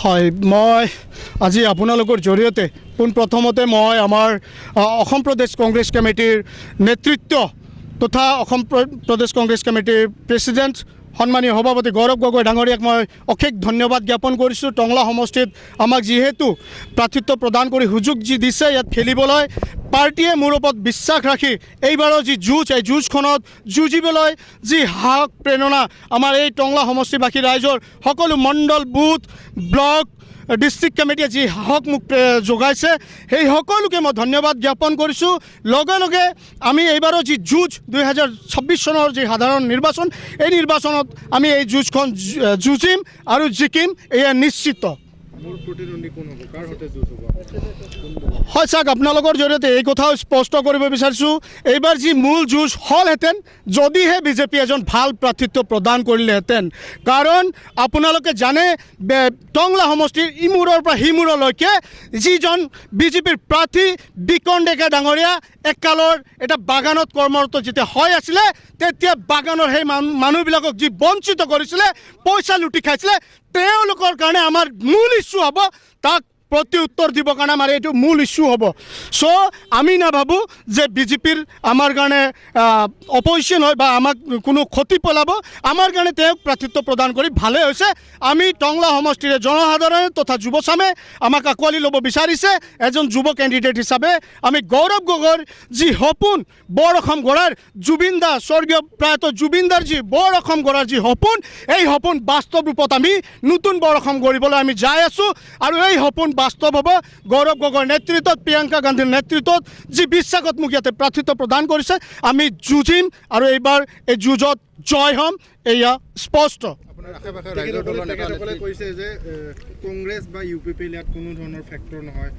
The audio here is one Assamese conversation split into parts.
হয় মই আজি আপোনালোকৰ জৰিয়তে পোনপ্ৰথমতে মই আমাৰ অসম প্ৰদেশ কংগ্ৰেছ কমিটিৰ নেতৃত্ব তথা অসম প্ৰদেশ কংগ্ৰেছ কমিটিৰ প্ৰেছিডেণ্ট সন্মানীয় সভাপতি গৌৰৱ গগৈ ডাঙৰীয়াক মই অশেষ ধন্যবাদ জ্ঞাপন কৰিছোঁ। টংলা সমষ্টিত আমাক যিহেতু প্ৰাৰ্থিত্ব প্ৰদান কৰি সুযোগ যি দিছে ইয়াত খেলিবলৈ, পাৰ্টীয়ে মোৰ ওপৰত বিশ্বাস ৰাখি এইবাৰৰ যি যুঁজ এই যুঁজখনত যুঁজিবলৈ যি সাহস প্ৰেৰণা আমাৰ এই টংলা সমষ্টিবাসী ৰাইজৰ সকলো মণ্ডল বুথ ব্লক ডিষ্ট্ৰিক্ট কমিটিয়ে যি সাহস মোক যোগাইছে সেই সকলোকে মই ধন্যবাদ জ্ঞাপন কৰিছোঁ। লগে লগে আমি এইবাৰৰ যি যুঁজ 2026 চনৰ যি সাধাৰণ নিৰ্বাচন এই নিৰ্বাচনত আমি এই যুঁজখন যুঁজিম আৰু জিকিম এয়া নিশ্চিত। হয় চাওক, আপোনালোকৰ জৰিয়তে এই কথাও স্পষ্ট কৰিব বিচাৰিছোঁ, এইবাৰ যি মূল যুঁজ হ'লহেঁতেন যদিহে বিজেপি এজন ভাল প্ৰাৰ্থিত্ব প্ৰদান কৰিলেহেঁতেন। কাৰণ আপোনালোকে জানে টংলা সমষ্টিৰ ইমূৰৰ পৰা সিমূৰলৈকে যিজন বিজেপিৰ প্ৰাৰ্থী বিকন ডেকা ডাঙৰীয়া একালৰ এটা বাগানত কৰ্মৰত যেতিয়া হৈ আছিলে তেতিয়া বাগানৰ সেই মানুহবিলাকক যি বঞ্চিত কৰিছিলে, পইচা লুটি খাইছিলে, তেওঁলোকৰ কাৰণে আমাৰ মূল ইছ্যু হ'ব, তাক প্ৰতি উত্তৰ দিবৰ কাৰণে আমাৰ এইটো মূল ইছ্যু হ'ব। চ' আমি নাভাবোঁ যে বিজেপিৰ আমাৰ কাৰণে অপজিশ্যন হয় বা আমাক কোনো ক্ষতি পেলাব। আমাৰ কাৰণে তেওঁক প্ৰাৰ্থিত্ব প্ৰদান কৰি ভালেই হৈছে। আমি টংলা সমষ্টিৰে জনসাধাৰণে তথা যুৱচামে আমাক আঁকোৱালি ল'ব বিচাৰিছে এজন যুৱ কেণ্ডিডেট হিচাপে। আমি গৌৰৱ গগৈৰ যি সপোন বৰ অসম গঢ়াৰ, জুবিন দা স্বৰ্গীয় প্ৰয়াত জুবিন দাৰ যি বৰ অসম গঢ়াৰ যি সপোন, এই সপোন বাস্তৱ ৰূপত আমি নতুন বৰ অসম গঢ়িবলৈ আমি যাই আছোঁ। আৰু এই সপোন বাস্তৱ হ'ব গৌৰৱ গগৈৰ নেতৃত্বত, প্ৰিয়ংকা গান্ধীৰ নেতৃত্বত যি বিশ্বাসত মোক ইয়াতে প্ৰাৰ্থিত্ব প্ৰদান কৰিছে। আমি যুঁজিম আৰু এইবাৰ এই যুঁজত জয় হ'ম, এয়া স্পষ্ট। কংগ্ৰেছ বা UPP ইয়াত কোনো ধৰণৰ ফেক্টৰ নহয়,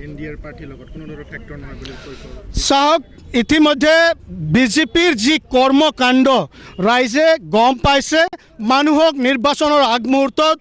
NDAৰ পাৰ্টিৰ লগত কোনো ধৰণৰ ফেক্টৰ নহয় বুলি কৈছে। চাওক, ইতিমধ্যে বিজেপিৰ যি কৰ্মকাণ্ড ৰাইজে গম পাইছে। মানুহক নিৰ্বাচনৰ আগমুহূৰ্তত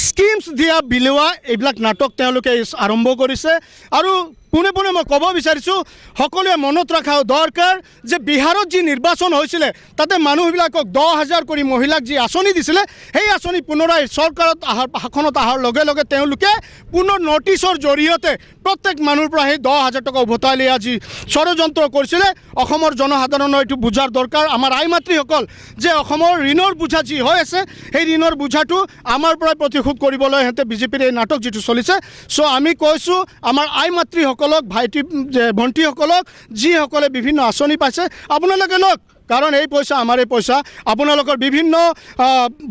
স্কিমছ দিয়া বিলোৱা এইবিলাক নাটক তেওঁলোকে আৰম্ভ কৰিছে। আৰু পোনে পোনে মই ক'ব বিচাৰিছোঁ, সকলোৱে মনত ৰখা দৰকাৰ যে বিহাৰত যি নিৰ্বাচন হৈছিলে তাতে মানুহবিলাকক 10,000 কৰি মহিলাক যি আঁচনি দিছিলে সেই আঁচনি পুনৰাই চৰকাৰত শাসনত অহাৰ লগে লগে তেওঁলোকে পুনৰ নটিছৰ জৰিয়তে প্ৰত্যেক মানুহৰ পৰা সেই 10,000 টকা উভতাই লিয়া যি ষড়যন্ত্ৰ কৰিছিলে, অসমৰ জনসাধাৰণৰ এইটো বুজাৰ দৰকাৰ। আমাৰ আই মাতৃসকল যে অসমৰ ঋণৰ বোজা যি হৈ আছে সেই ঋণৰ বোজাটো আমাৰ পৰাই প্ৰতিশোধ কৰিবলৈ সিহঁতে বিজেপিৰ এই নাটক যিটো চলিছে। চ' আমি কৈছোঁ আমাৰ আই মাতৃসকলক, ভাইটি ভণ্টিসকলক যিসকলে বিভিন্ন আঁচনি পাইছে আপোনালোকে লওক, কাৰণ এই পইচা আমাৰে পইচা। আপোনালোকৰ বিভিন্ন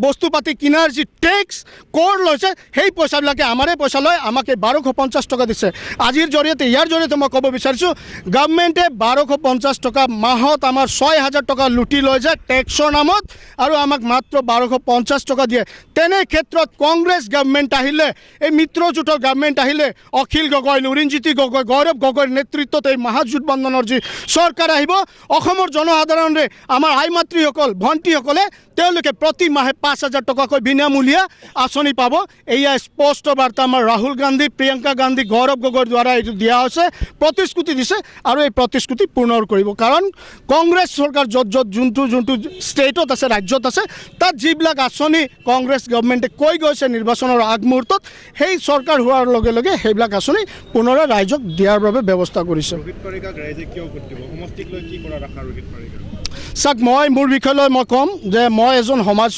বস্তু পাতি কিনাৰ যি টেক্স কৰ লৈছে সেই পইচাবিলাকে আমাৰে পইচা লৈ আমাক 1250 টকা দিছে। আজিৰ জৰিয়তে ইয়াৰ জৰিয়তে মই ক'ব বিচাৰিছোঁ, গভৰ্ণমেণ্টে 1250 টকা মাহত আমাৰ 6,000 টকা লুটি লৈ যায় টেক্সৰ নামত আৰু আমাক মাত্ৰ 1250 টকা দিয়ে। তেনে ক্ষেত্ৰত কংগ্ৰেছ গভৰ্ণমেণ্ট আহিলে, এই মিত্ৰজোঁটৰ গভৰ্ণমেণ্ট আহিলে, অখিল গগৈ, লুৰিণজ্যোতি গগৈ, গৌৰৱ গগৈৰ নেতৃত্বত এই মহাজোঁটবন্ধনৰ যি চৰকাৰ আহিব, অসমৰ জনসাধাৰণে আমাৰ আই মাতৃসকল ভণ্টিসকলে তেওঁলোকে প্ৰতি মাহে 5,000 টকাকৈ বিনামূলীয়া আঁচনি পাব। এয়া স্পষ্ট বাৰ্তা আমাৰ ৰাহুল গান্ধী, প্ৰিয়ংকা গান্ধী, গৌৰৱ গগৈৰ দ্বাৰা এইটো দিয়া হৈছে, প্ৰতিশ্ৰুতি দিছে আৰু এই প্ৰতিশ্ৰুতি পূৰ্ণ কৰিব। কাৰণ কংগ্ৰেছ চৰকাৰ য'ত য'ত যোনটো ষ্টেটত আছে, ৰাজ্যত আছে, তাত যিবিলাক আঁচনি কংগ্ৰেছ গভৰ্ণমেণ্টে কৈ গৈছে নিৰ্বাচনৰ আগমুহূৰ্তত, সেই চৰকাৰ হোৱাৰ লগে লগে সেইবিলাক আঁচনি পুনৰাই ৰাইজক দিয়াৰ বাবে ব্যৱস্থা কৰিছে। চাওক, মই মোৰ বিষয়লৈ মই ক'ম যে মই এজন সমাজ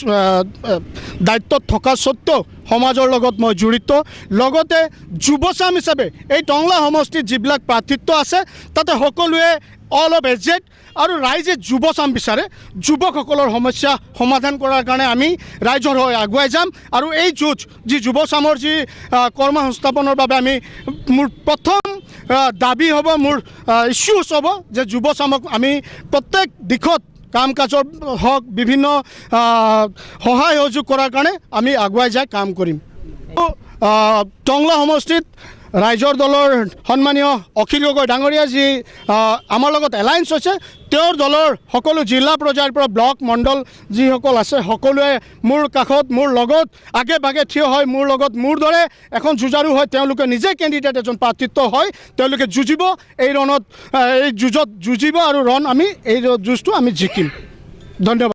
দায়িত্বত থকা স্বত্বেও সমাজৰ লগত মই জড়িত। লগতে যুৱচাম হিচাপে এই টংলা সমষ্টিত যিবিলাক প্ৰাৰ্থিত্ব আছে তাতে সকলোৱে অল অফ এজেড আৰু ৰাইজে যুৱচাম বিচাৰে। যুৱকসকলৰ সমস্যা সমাধান কৰাৰ কাৰণে আমি ৰাইজৰ হৈ আগুৱাই যাম। আৰু এই যুঁজ যি যুৱচামৰ যি কৰ্মসংস্থাপনৰ বাবে আমি মোৰ প্ৰথম দাবী হ'ব, মোৰ ইছ্যুজ হ'ব যে যুৱচামক আমি প্ৰত্যেক দিশত কাম কাজৰ হওক বিভিন্ন সহায় সহযোগ কৰাৰ কাৰণে আমি আগুৱাই যাই কাম কৰিম। টংলা সমষ্টিত ৰাইজৰ দলৰ সন্মানীয় অখিল গগৈ ডাঙৰীয়া যি আমাৰ লগত এলায়েন্স হৈছে, তেওঁৰ দলৰ সকলো জিলা পৰ্যায়ৰ পৰা ব্লক মণ্ডল যিসকল আছে সকলোৱে মোৰ কাষত, মোৰ লগত আগে ভাগে থিয় হয়, মোৰ লগত মোৰ দৰে এখন যুঁজাৰু হয়। তেওঁলোকে নিজে কেণ্ডিডেট এজন প্ৰাৰ্থিত্ব হয়, তেওঁলোকে যুঁজিব, এই ৰণত এই যুঁজত যুঁজিব আৰু আমি এই যুঁজটো আমি জিকিম। ধন্যবাদ।